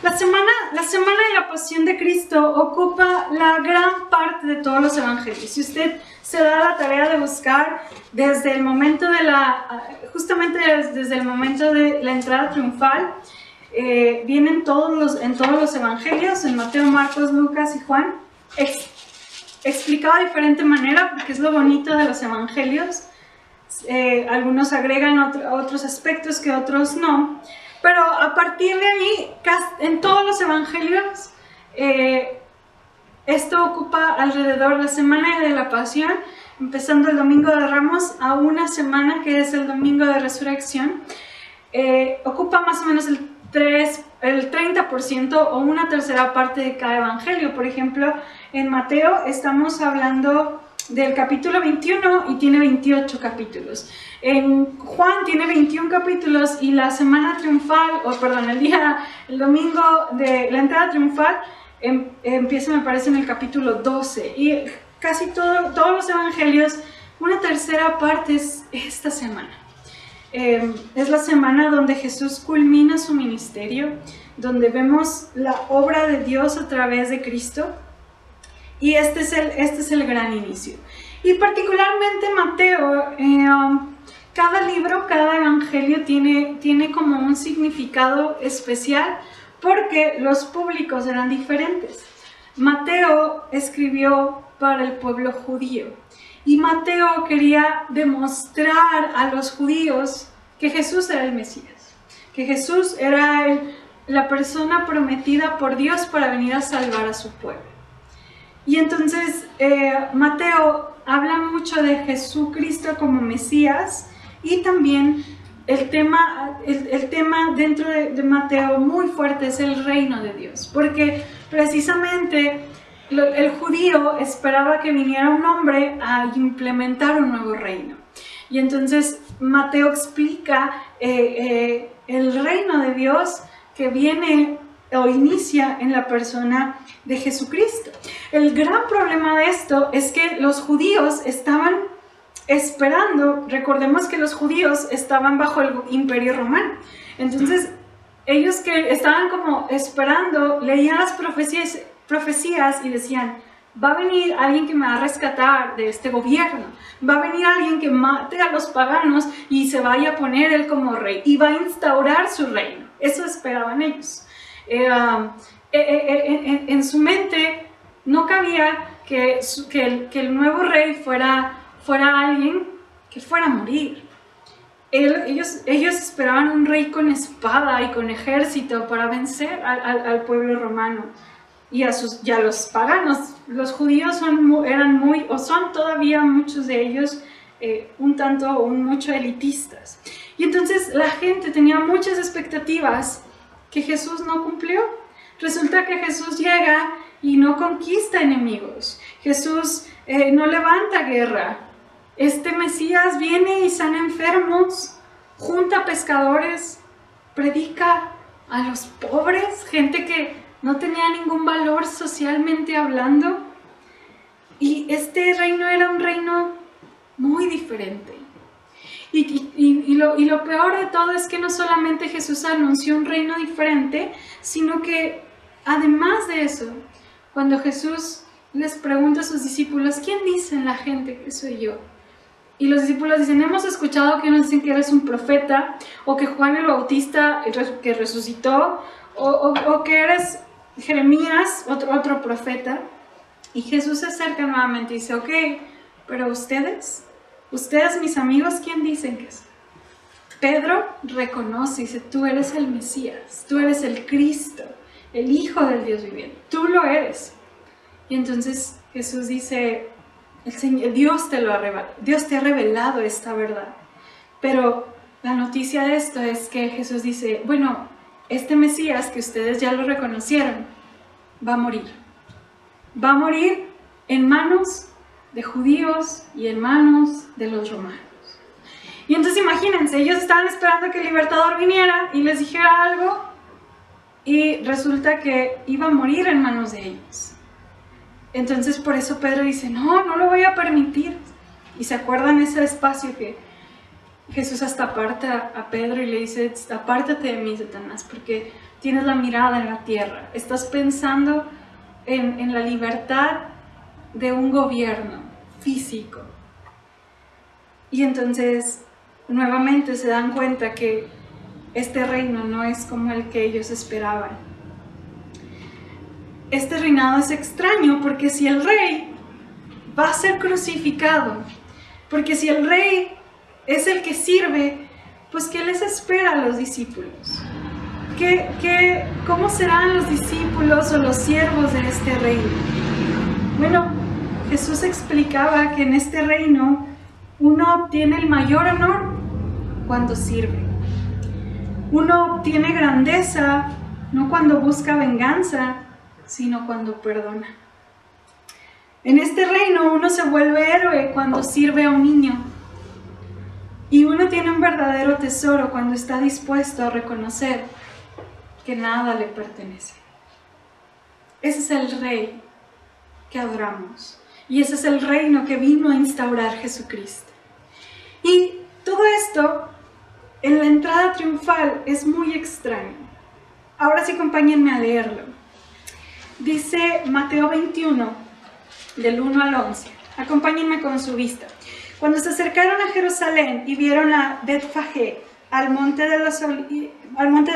La semana de la Pasión de Cristo ocupa la gran parte de todos los evangelios. Si usted se da la tarea de buscar desde el momento justamente desde el momento de la entrada triunfal, vienen en todos los evangelios, en Mateo, Marcos, Lucas y Juan, explicado de diferente manera, porque es lo bonito de los evangelios. Algunos agregan otros aspectos que otros no. Pero a partir de ahí, en todos los evangelios, esto ocupa alrededor de la semana de la Pasión, empezando el Domingo de Ramos a una semana que es el Domingo de Resurrección. Ocupa más o menos el 30% o una tercera parte de cada evangelio. Por ejemplo, en Mateo estamos hablando del capítulo 21 y tiene 28 capítulos. En Juan tiene 21 capítulos y la semana triunfal, el domingo de la entrada triunfal empieza, me parece, en el capítulo 12. Y casi todos los evangelios, una tercera parte es esta semana. Es la semana donde Jesús culmina su ministerio, donde vemos la obra de Dios a través de Cristo. Y este es el gran inicio. Y particularmente Mateo, cada libro, cada evangelio tiene como un significado especial porque los públicos eran diferentes. Mateo escribió para el pueblo judío y Mateo quería demostrar a los judíos que Jesús era el Mesías, que Jesús era la persona prometida por Dios para venir a salvar a su pueblo. Y entonces Mateo habla mucho de Jesucristo como Mesías y también el tema dentro de Mateo muy fuerte es el reino de Dios, porque precisamente el judío esperaba que viniera un hombre a implementar un nuevo reino. Y entonces Mateo explica el reino de Dios que viene o inicia en la persona de Jesucristo. El gran problema de esto es que los judíos estaban esperando, recordemos que los judíos estaban bajo el imperio romano, entonces ellos que estaban como esperando, leían las profecías y decían, va a venir alguien que me va a rescatar de este gobierno, va a venir alguien que mate a los paganos y se vaya a poner él como rey y va a instaurar su reino. Eso esperaban ellos. En su mente no cabía que el nuevo rey fuera alguien que fuera a morir. Ellos esperaban un rey con espada y con ejército para vencer al pueblo romano y a los paganos. Los judíos eran muy, o son todavía muchos de ellos, mucho elitistas. Y entonces la gente tenía muchas expectativas que Jesús no cumplió. Resulta que Jesús llega y no conquista enemigos. Jesús no levanta guerra. Este Mesías viene y sana enfermos, junta pescadores, predica a los pobres, gente que no tenía ningún valor socialmente hablando. Y este reino era un reino muy diferente. Y lo peor de todo es que no solamente Jesús anunció un reino diferente, sino que además de eso, cuando Jesús les pregunta a sus discípulos, ¿quién dicen la gente que soy yo? Y los discípulos dicen, hemos escuchado que nos dicen que eres un profeta, o que Juan el Bautista que resucitó, o que eres Jeremías, otro profeta. Y Jesús se acerca nuevamente y dice, ok, pero ustedes mis amigos, ¿quién dicen que es? Pedro reconoce y dice, tú eres el Mesías, tú eres el Cristo, el Hijo del Dios viviente, tú lo eres. Y entonces Jesús dice, Dios te ha revelado esta verdad. Pero la noticia de esto es que Jesús dice, bueno, este Mesías que ustedes ya lo reconocieron, va a morir. Va a morir en manos de judíos y en manos de los romanos. Y entonces imagínense, ellos estaban esperando que el libertador viniera y les dijera algo y resulta que iba a morir en manos de ellos. Entonces por eso Pedro dice, no lo voy a permitir. Y se acuerdan ese espacio que Jesús hasta aparta a Pedro y le dice, apártate de mí, Satanás, porque tienes la mirada en la tierra. Estás pensando en la libertad de un gobierno físico. Y entonces, nuevamente se dan cuenta que este reino no es como el que ellos esperaban. Este reinado es extraño porque si el rey va a ser crucificado, porque si el rey es el que sirve, pues ¿qué les espera a los discípulos? ¿Cómo serán los discípulos o los siervos de este reino? Bueno, Jesús explicaba que en este reino uno obtiene el mayor honor cuando sirve. Uno obtiene grandeza no cuando busca venganza, sino cuando perdona. En este reino uno se vuelve héroe cuando sirve a un niño. Y uno tiene un verdadero tesoro cuando está dispuesto a reconocer que nada le pertenece. Ese es el rey que adoramos. Y ese es el reino que vino a instaurar Jesucristo. Y todo esto en la entrada triunfal es muy extraño. Ahora sí, acompáñenme a leerlo. Dice Mateo 21, del 1 al 11. Acompáñenme con su vista. Cuando se acercaron a Jerusalén y vieron a Betfagé, al monte de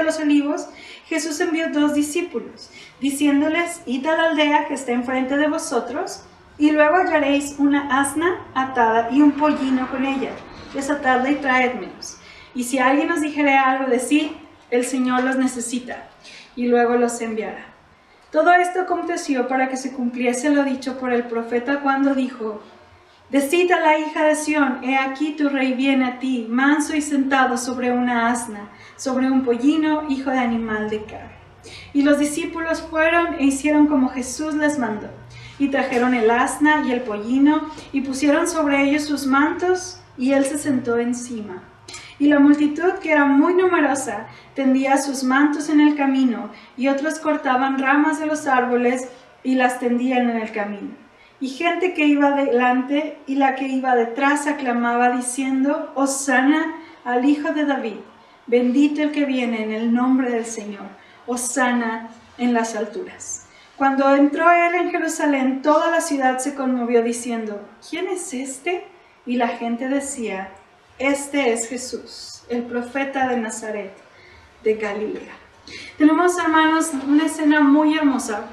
los Olivos, Jesús envió 2 discípulos, diciéndoles, id a la aldea que está enfrente de vosotros, y luego hallaréis una asna atada y un pollino con ella. Desatadla y traédmelos. Y si alguien os dijere algo, decid, el Señor los necesita, y luego los enviará. Todo esto aconteció para que se cumpliese lo dicho por el profeta cuando dijo, decid a la hija de Sión, he aquí tu rey viene a ti, manso y sentado sobre una asna, sobre un pollino, hijo de animal de carne. Y los discípulos fueron e hicieron como Jesús les mandó, y trajeron el asna y el pollino, y pusieron sobre ellos sus mantos, y él se sentó encima. Y la multitud, que era muy numerosa, tendía sus mantos en el camino, y otros cortaban ramas de los árboles y las tendían en el camino. Y gente que iba delante y la que iba detrás aclamaba diciendo, Hosana al Hijo de David, bendito el que viene en el nombre del Señor, Hosana en las alturas. Cuando entró él en Jerusalén, toda la ciudad se conmovió diciendo, ¿quién es este? Y la gente decía, este es Jesús, el profeta de Nazaret, de Galilea. Tenemos, hermanos, una escena muy hermosa.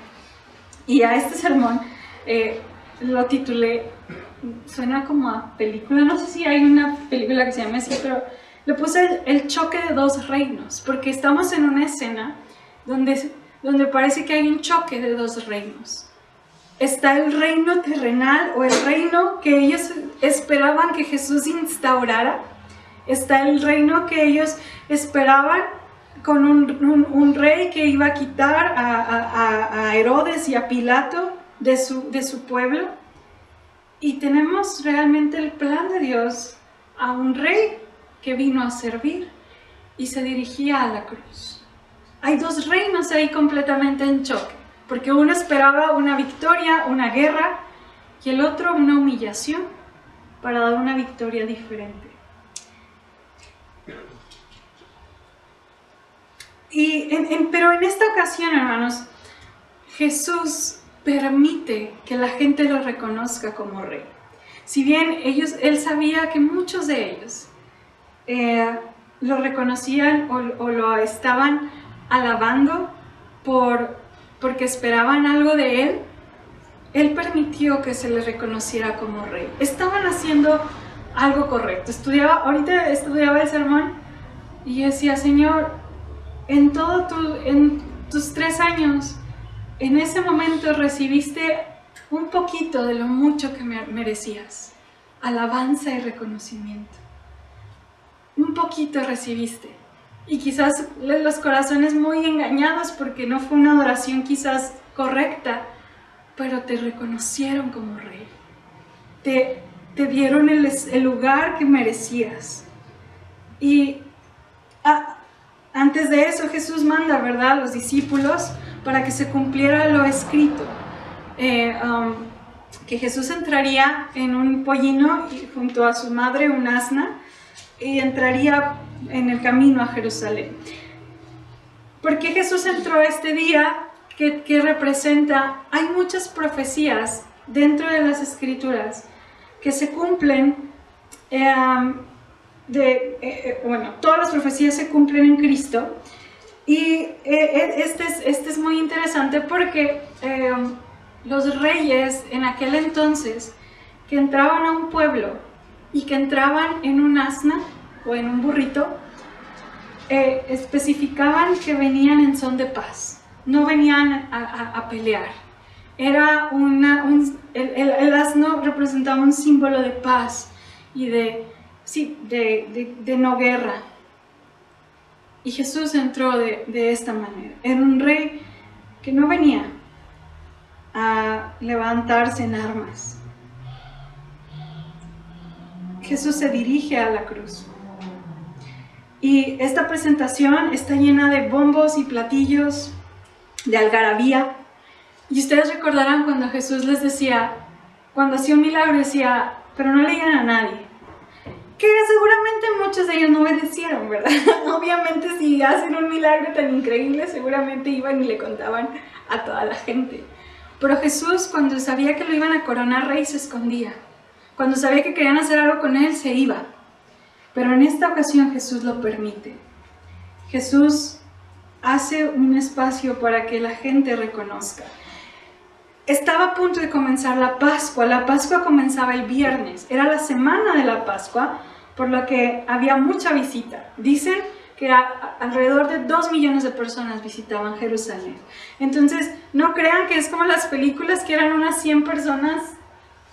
Y a este sermón lo titulé, suena como a película, no sé si hay una película que se llame así, pero le puse el choque de 2 reinos, porque estamos en una escena donde parece que hay un choque de 2 reinos. Está el reino terrenal o el reino que ellos esperaban que Jesús instaurara. Está el reino que ellos esperaban con un rey que iba a quitar a Herodes y a Pilato de su pueblo. Y tenemos realmente el plan de Dios a un rey que vino a servir y se dirigía a la cruz. Hay 2 reinos ahí completamente en choque. Porque uno esperaba una victoria, una guerra, y el otro una humillación para dar una victoria diferente. Pero en esta ocasión, hermanos, Jesús permite que la gente lo reconozca como rey. Si bien él sabía que muchos de ellos lo reconocían o lo estaban alabando porque esperaban algo de él permitió que se le reconociera como rey. Estaban haciendo algo correcto. Ahorita estudiaba el sermón y yo decía, Señor, en tus 3 años, en ese momento recibiste un poquito de lo mucho que merecías. Alabanza y reconocimiento. Un poquito recibiste. Y quizás los corazones muy engañados porque no fue una adoración quizás correcta, pero te reconocieron como rey. Te dieron el lugar que merecías. Y antes de eso Jesús manda, ¿verdad?, a los discípulos para que se cumpliera lo escrito. Que Jesús entraría en un pollino y junto a su madre un asna. y entraría en el camino a Jerusalén. ¿Por qué Jesús entró este día? Que representa, hay muchas profecías dentro de las Escrituras que se cumplen, todas las profecías se cumplen en Cristo, y este es muy interesante porque los reyes en aquel entonces que entraban a un pueblo y que entraban en un asna o en un burrito, especificaban que venían en son de paz. No venían a pelear. Era el asno representaba un símbolo de paz y de no guerra. Y Jesús entró de esta manera. Era un rey que no venía a levantarse en armas. Jesús se dirige a la cruz. Y esta presentación está llena de bombos y platillos, de algarabía. Y ustedes recordarán cuando Jesús les decía, cuando hacía un milagro decía, pero no le digan a nadie. Que seguramente muchos de ellos no obedecieron, ¿verdad? Obviamente si hacen un milagro tan increíble, seguramente iban y le contaban a toda la gente. Pero Jesús, cuando sabía que lo iban a coronar rey, se escondía. Cuando sabía que querían hacer algo con él, se iba. Pero en esta ocasión Jesús lo permite. Jesús hace un espacio para que la gente reconozca. Estaba a punto de comenzar la Pascua. La Pascua comenzaba el viernes. Era la semana de la Pascua, por lo que había mucha visita. Dicen que alrededor de 2 millones de personas visitaban Jerusalén. Entonces, no crean que es como las películas que eran unas 100 personas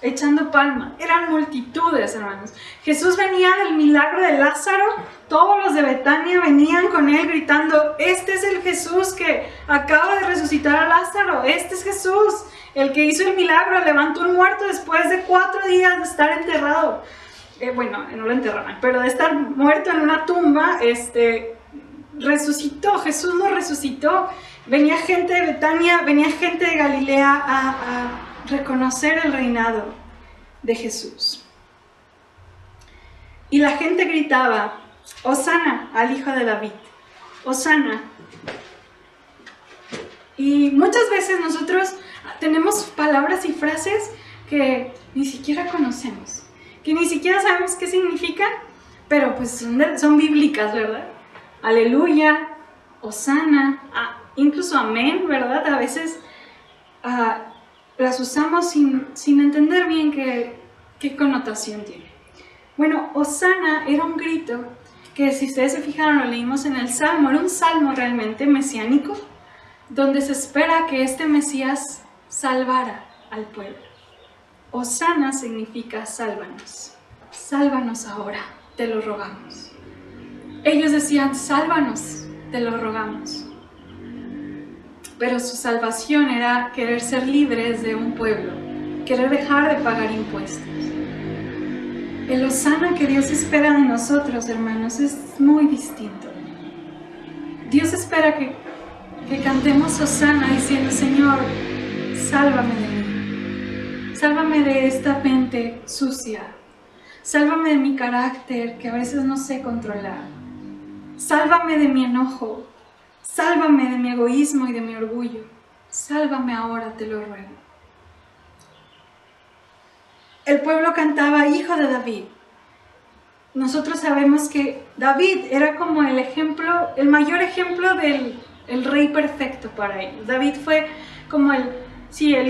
echando palma. Eran multitudes, hermanos. Jesús venía del milagro de Lázaro. Todos los de Betania venían con él gritando, este es el Jesús que acaba de resucitar a Lázaro. Este es Jesús, el que hizo el milagro, levantó un muerto después de 4 días de estar enterrado. No lo enterraron, pero de estar muerto en una tumba, resucitó. Jesús lo resucitó. Venía gente de Betania, venía gente de Galilea a reconocer el reinado de Jesús. Y la gente gritaba, Hosana al hijo de David, Hosana. Y muchas veces nosotros tenemos palabras y frases que ni siquiera conocemos, que ni siquiera sabemos qué significan, pero pues son bíblicas, ¿verdad? Aleluya, Hosana, incluso amén, ¿verdad? A veces las usamos sin entender bien qué connotación tiene. Bueno, Hosana era un grito que, si ustedes se fijaron, lo leímos en el Salmo, era un salmo realmente mesiánico, donde se espera que este Mesías salvara al pueblo. Hosana significa sálvanos. Sálvanos ahora, te lo rogamos. Ellos decían, sálvanos, te lo rogamos. Pero su salvación era querer ser libres de un pueblo, querer dejar de pagar impuestos. El Hosana que Dios espera de nosotros, hermanos, es muy distinto. Dios espera que cantemos Hosana diciendo, Señor, sálvame de mí. Sálvame de esta mente sucia. Sálvame de mi carácter que a veces no sé controlar. Sálvame de mi enojo. Sálvame de mi egoísmo y de mi orgullo. Sálvame ahora, te lo ruego. El pueblo cantaba, Hijo de David. Nosotros sabemos que David era como el ejemplo, el mayor ejemplo del rey perfecto para ellos. David fue como el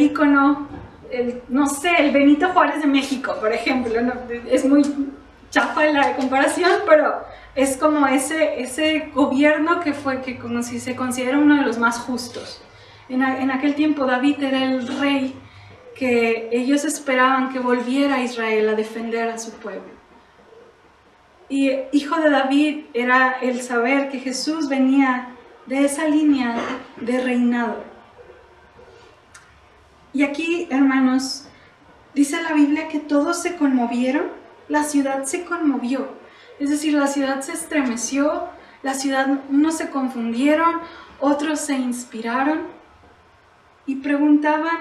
ícono, el Benito Juárez de México, por ejemplo. ¿No? Es muy chafa la comparación, pero es como ese gobierno que como si se considera uno de los más justos. En aquel tiempo David era el rey que ellos esperaban que volviera a Israel a defender a su pueblo. Y hijo de David era el saber que Jesús venía de esa línea de reinado. Y aquí, hermanos, dice la Biblia que todos se conmovieron, la ciudad se conmovió. Es decir, la ciudad se estremeció, la ciudad, unos se confundieron, otros se inspiraron y preguntaban,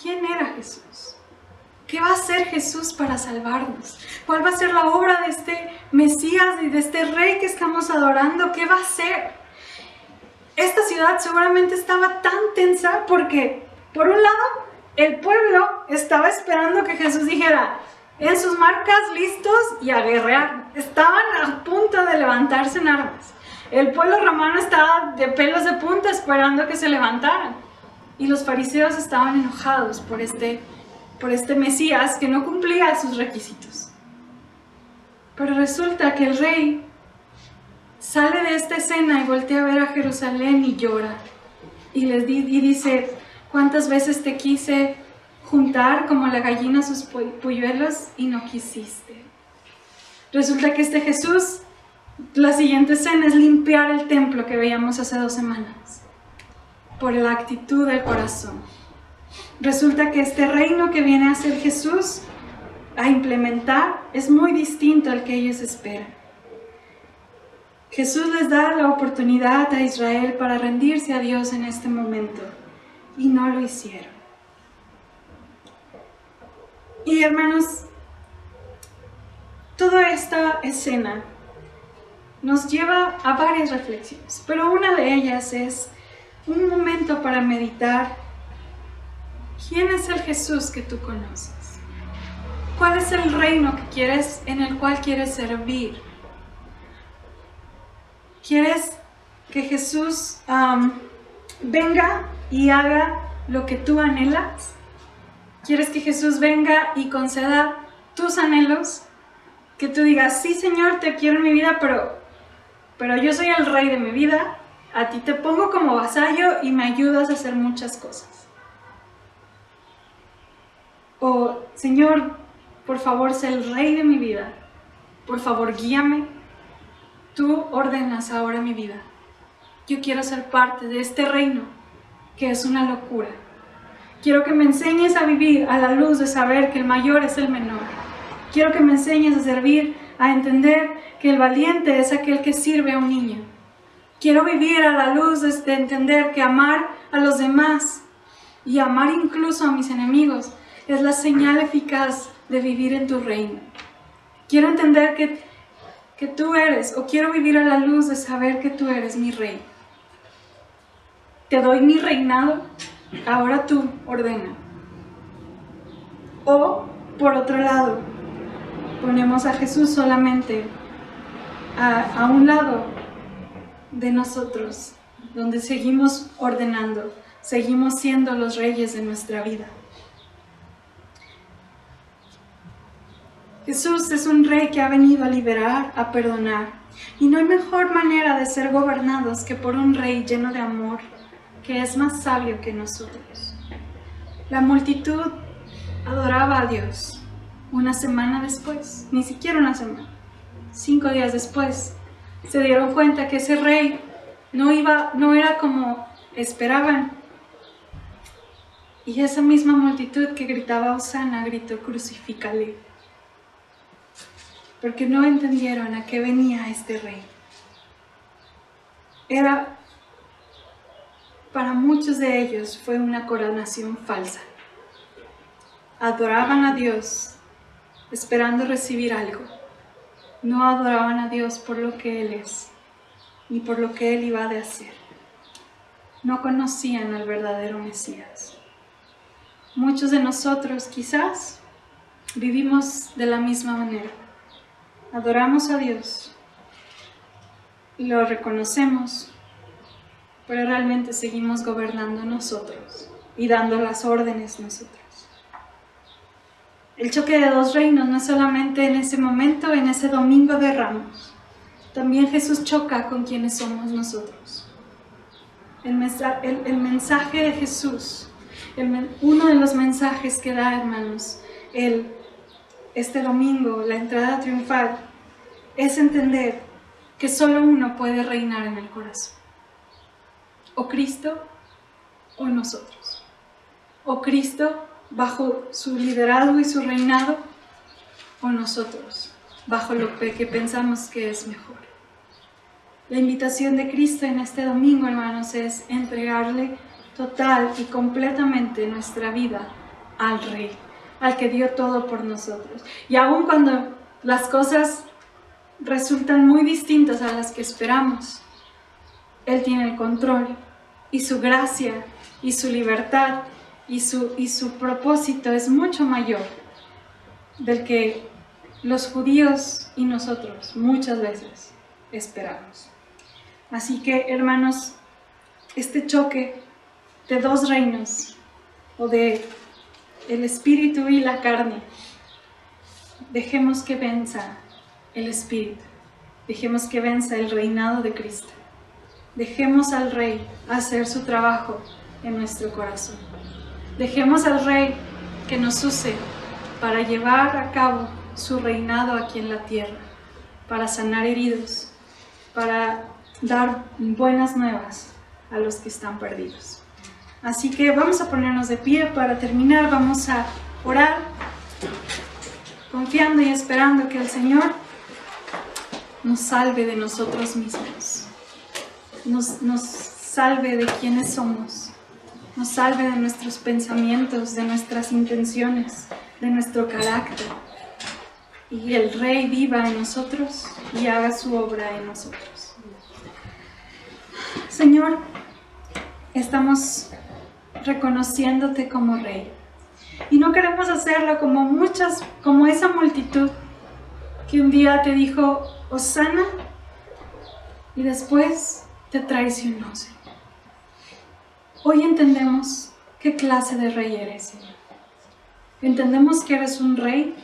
¿quién era Jesús? ¿Qué va a hacer Jesús para salvarnos? ¿Cuál va a ser la obra de este Mesías y de este Rey que estamos adorando? ¿Qué va a hacer? Esta ciudad seguramente estaba tan tensa porque, por un lado, el pueblo estaba esperando que Jesús dijera, en sus marcas, listos y a guerrear. Estaban a punto de levantarse en armas. El pueblo romano estaba de pelos de punta esperando que se levantaran. Y los fariseos estaban enojados por este Mesías que no cumplía sus requisitos. Pero resulta que el rey sale de esta escena y voltea a ver a Jerusalén y llora. Y dice, ¿cuántas veces te quise juntar como la gallina sus polluelos y no quisiste? Resulta que este Jesús, la siguiente escena es limpiar el templo que veíamos hace 2 semanas por la actitud del corazón. Resulta que este reino que viene a ser Jesús a implementar es muy distinto al que ellos esperan. Jesús les da la oportunidad a Israel para rendirse a Dios en este momento y no lo hicieron. Y hermanos, toda esta escena nos lleva a varias reflexiones, pero una de ellas es un momento para meditar. ¿Quién es el Jesús que tú conoces? ¿Cuál es el reino en el cual quieres servir? ¿Quieres que Jesús venga y haga lo que tú anhelas? ¿Quieres que Jesús venga y conceda tus anhelos? Que tú digas, sí Señor, te quiero en mi vida, pero yo soy el rey de mi vida, a ti te pongo como vasallo y me ayudas a hacer muchas cosas. O, Señor, por favor, sé el rey de mi vida, por favor, guíame, tú ordenas ahora mi vida. Yo quiero ser parte de este reino, que es una locura. Quiero que me enseñes a vivir a la luz de saber que el mayor es el menor. Quiero que me enseñes a servir, a entender que el valiente es aquel que sirve a un niño. Quiero vivir a la luz de entender que amar a los demás y amar incluso a mis enemigos es la señal eficaz de vivir en tu reino. Quiero entender que tú eres, o quiero vivir a la luz de saber que tú eres mi rey. Te doy mi reinado, ahora tú ordena. O, por otro lado, ponemos a Jesús solamente a un lado de nosotros, donde seguimos ordenando, seguimos siendo los reyes de nuestra vida. Jesús es un rey que ha venido a liberar, a perdonar, y no hay mejor manera de ser gobernados que por un rey lleno de amor, que es más sabio que nosotros. La multitud adoraba a Dios. Una semana después, ni siquiera una semana, 5 días después, se dieron cuenta que ese rey no era como esperaban. Y esa misma multitud que gritaba Hosana gritó crucifícale, porque no entendieron a qué venía este rey. Para muchos de ellos fue una coronación falsa. Adoraban a Dios esperando recibir algo. No adoraban a Dios por lo que Él es, ni por lo que Él iba a hacer. No conocían al verdadero Mesías. Muchos de nosotros quizás vivimos de la misma manera. Adoramos a Dios, lo reconocemos, pero realmente seguimos gobernando nosotros y dando las órdenes nosotros. El choque de 2 reinos no es solamente en ese momento, en ese domingo de Ramos. También Jesús choca con quienes somos nosotros. El mensaje de Jesús, uno de los mensajes que da, hermanos, este domingo, la entrada triunfal, es entender que solo uno puede reinar en el corazón. O Cristo o nosotros. O Cristo bajo su liderazgo y su reinado, o nosotros bajo lo que pensamos que es mejor. La invitación de Cristo en este domingo, hermanos, es entregarle total y completamente nuestra vida al Rey. al que dio todo por nosotros. Y aun cuando las cosas resultan muy distintas a las que esperamos, Él tiene el control, y su gracia y su libertad y su propósito es mucho mayor del que los judíos y nosotros muchas veces esperamos. Así que, hermanos, este choque de dos reinos, o de el espíritu y la carne, dejemos que venza el espíritu, dejemos que venza el reinado de Cristo. Dejemos al Rey hacer su trabajo en nuestro corazón. Dejemos al Rey que nos use para llevar a cabo su reinado aquí en la tierra, para sanar heridos, para dar buenas nuevas a los que están perdidos. Así que vamos a ponernos de pie para terminar. Vamos a orar, confiando y esperando que el Señor nos salve de nosotros mismos. Nos salve de quienes somos, nos salve de nuestros pensamientos, de nuestras intenciones, de nuestro carácter. Y el Rey viva en nosotros y haga su obra en nosotros. Señor, estamos reconociéndote como Rey. Y no queremos hacerlo como esa multitud que un día te dijo, Hosana, y después te traicionó, Señor. Hoy entendemos qué clase de Rey eres, Señor. Entendemos que eres un Rey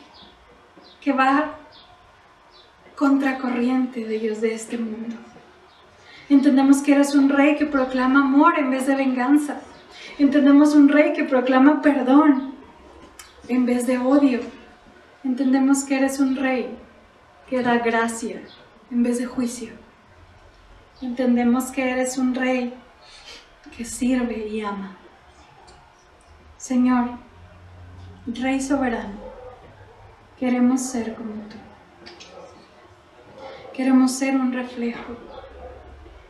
que va contracorriente de ellos de este mundo. Entendemos que eres un Rey que proclama amor en vez de venganza. Entendemos un Rey que proclama perdón en vez de odio. Entendemos que eres un Rey que da gracia en vez de juicio. Entendemos que eres un Rey que sirve y ama. Señor, Rey soberano, queremos ser como tú. Queremos ser un reflejo.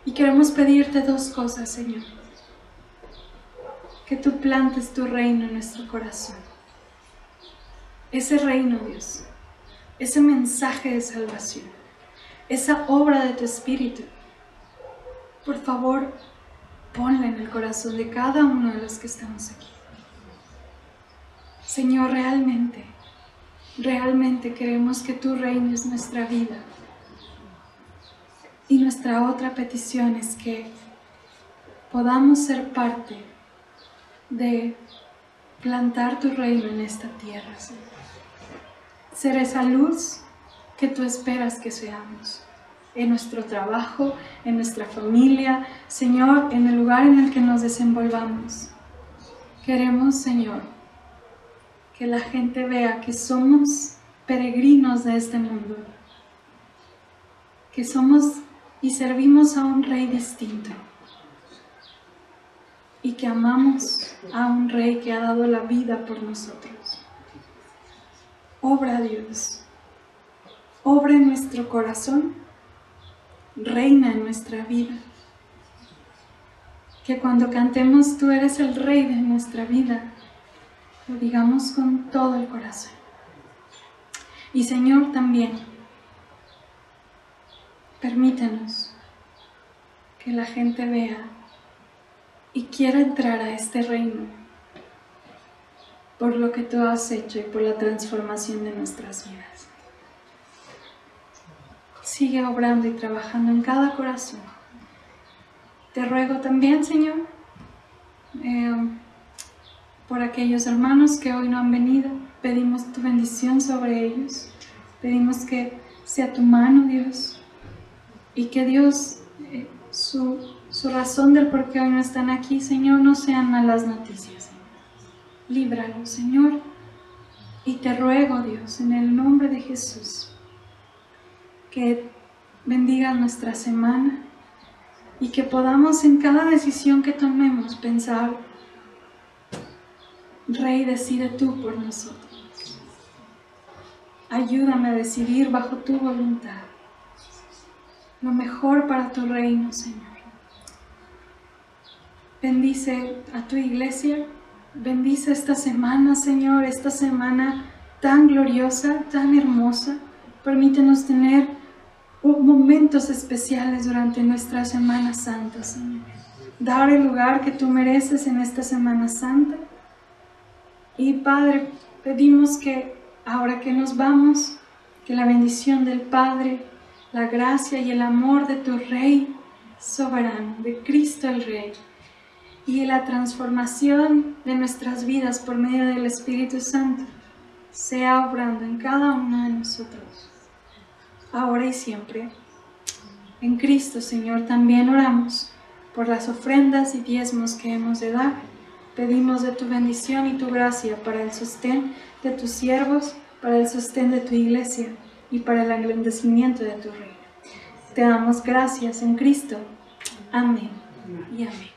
Y queremos pedirte dos cosas, Señor. Que tú plantes tu reino en nuestro corazón. Ese reino, Dios, ese mensaje de salvación, esa obra de tu Espíritu, por favor, ponla en el corazón de cada uno de los que estamos aquí. Señor, realmente queremos que tú reines nuestra vida. Y nuestra otra petición es que podamos ser parte de plantar tu reino en esta tierra, Señor. Ser esa luz que tú esperas que seamos. En nuestro trabajo, en nuestra familia, Señor, en el lugar en el que nos desenvolvamos. Queremos, Señor, que la gente vea que somos peregrinos de este mundo, que somos y servimos a un Rey distinto, y que amamos a un Rey que ha dado la vida por nosotros. Obra, Dios, obra en nuestro corazón, reina en nuestra vida. Que cuando cantemos tú eres el Rey de nuestra vida, lo digamos con todo el corazón. Y Señor, también permítenos que la gente vea y quiera entrar a este reino por lo que tú has hecho y por la transformación de nuestras vidas. Sigue obrando y trabajando en cada corazón. Te ruego también, Señor, por aquellos hermanos que hoy no han venido. Pedimos tu bendición sobre ellos. Pedimos que sea tu mano, Dios, y que Dios, su razón del por qué hoy no están aquí, Señor, no sean malas noticias. Líbralos, Señor, y te ruego, Dios, en el nombre de Jesús, que bendiga nuestra semana y que podamos en cada decisión que tomemos pensar, Rey, decide tú por nosotros. Ayúdame a decidir bajo tu voluntad lo mejor para tu reino, Señor. Bendice a tu iglesia, bendice esta semana, Señor, esta semana tan gloriosa, tan hermosa. Permítenos tener momentos especiales durante nuestra Semana Santa, Señor. Dar el lugar que tú mereces en esta Semana Santa. Y Padre, pedimos que ahora que nos vamos, que la bendición del Padre, la gracia y el amor de tu Rey soberano, de Cristo el Rey, y la transformación de nuestras vidas por medio del Espíritu Santo sea obrando en cada uno de nosotros, ahora y siempre. En Cristo, Señor, también oramos por las ofrendas y diezmos que hemos de dar. Pedimos de tu bendición y tu gracia para el sostén de tus siervos, para el sostén de tu iglesia y para el engrandecimiento de tu reino. Te damos gracias en Cristo. Amén y amén.